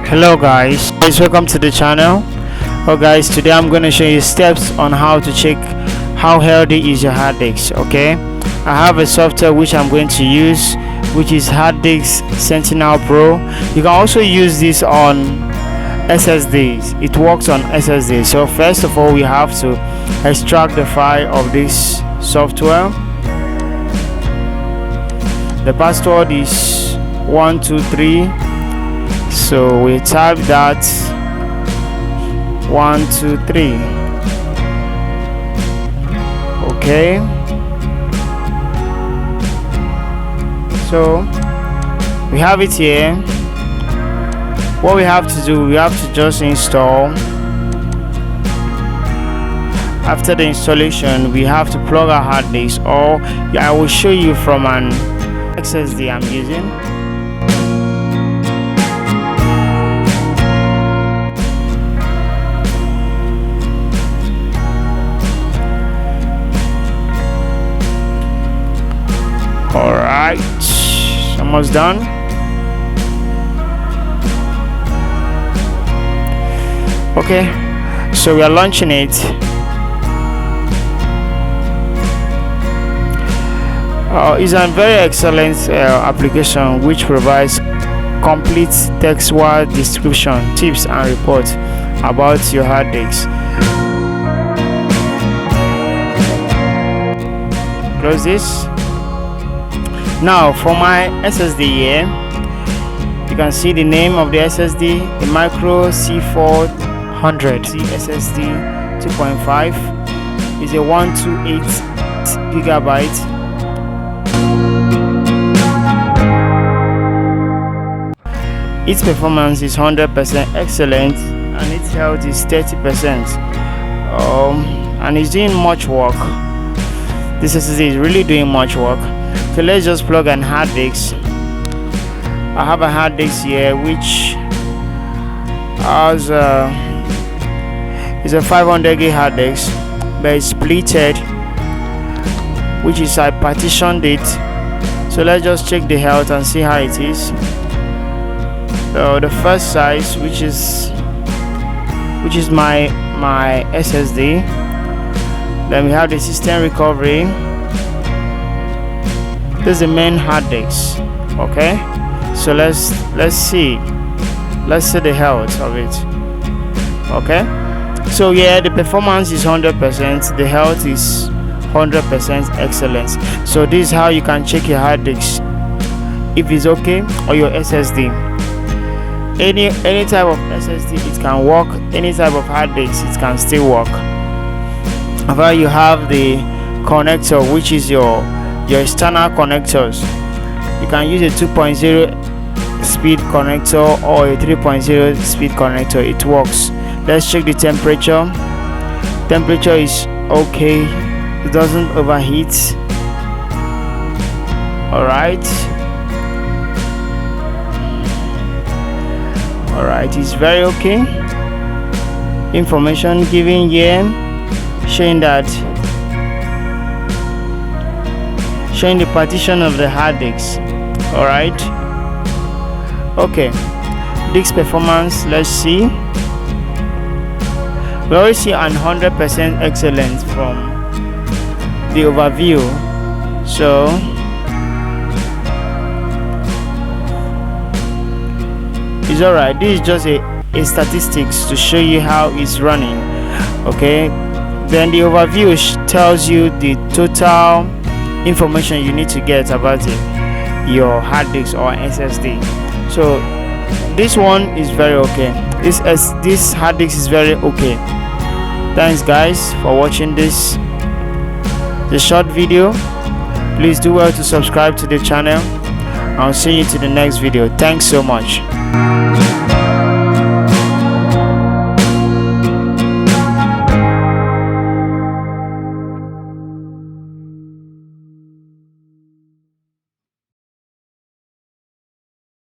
Hello guys, welcome to the channel. Guys, today I'm going to show you steps on how to check how healthy is your hard disk. Okay, I have a software which I'm going to use, which is HardDisk Sentinel Pro. You can also use this on SSDs. It works on SSD. So first of all, we have to extract the file of this software. The password is 123. So we type that 123. Okay, so we have it here. What we have to do, we have to just install. After the installation, we have to plug our hard disk, or I will show you from an SSD I'm using. Alright, almost done. Okay, so we are launching it. It's a very excellent application which provides complete textual description, tips and reports about your hard disk. Close this. Now for my SSD here, you can see the name of the SSD, the micro C400 SSD 2.5 is a 128 gigabyte. Its performance is 100% excellent and its health is 30%, and it's doing much work. This SSD is really doing much work. So let's just plug an hard disk. I have a hard disk here which has is a 500 gig hard disk, but it's splitted, which is I partitioned it. So let's just check the health and see how it is. So the first size, which is my SSD. Then we have the system recovery. This is the main hard disk. Okay, so let's see the health of it. Okay, so yeah, the performance is 100%, the health is 100% excellent. So this is how you can check your hard disk if it's okay, or your SSD. Any type of SSD it can work, any type of hard disk it can still work. However, you have the connector, which is your external connectors. You can use a 2.0 speed connector or a 3.0 speed connector. It works. Let's check the temperature. Temperature is okay, it doesn't overheat. Alright, it's very okay. Information given here showing the partition of the hard disk. Alright, okay, disk performance, let's see. We already see 100% excellent from the overview. So it's alright. This is just a statistics to show you how it's running. Okay, then the overview tells you the total information you need to get about your hard disk or SSD. So this one is very okay. This hard disk is very okay. Thanks guys for watching this short video. Please do well to subscribe to the channel. I'll see you to the next video. Thanks so much.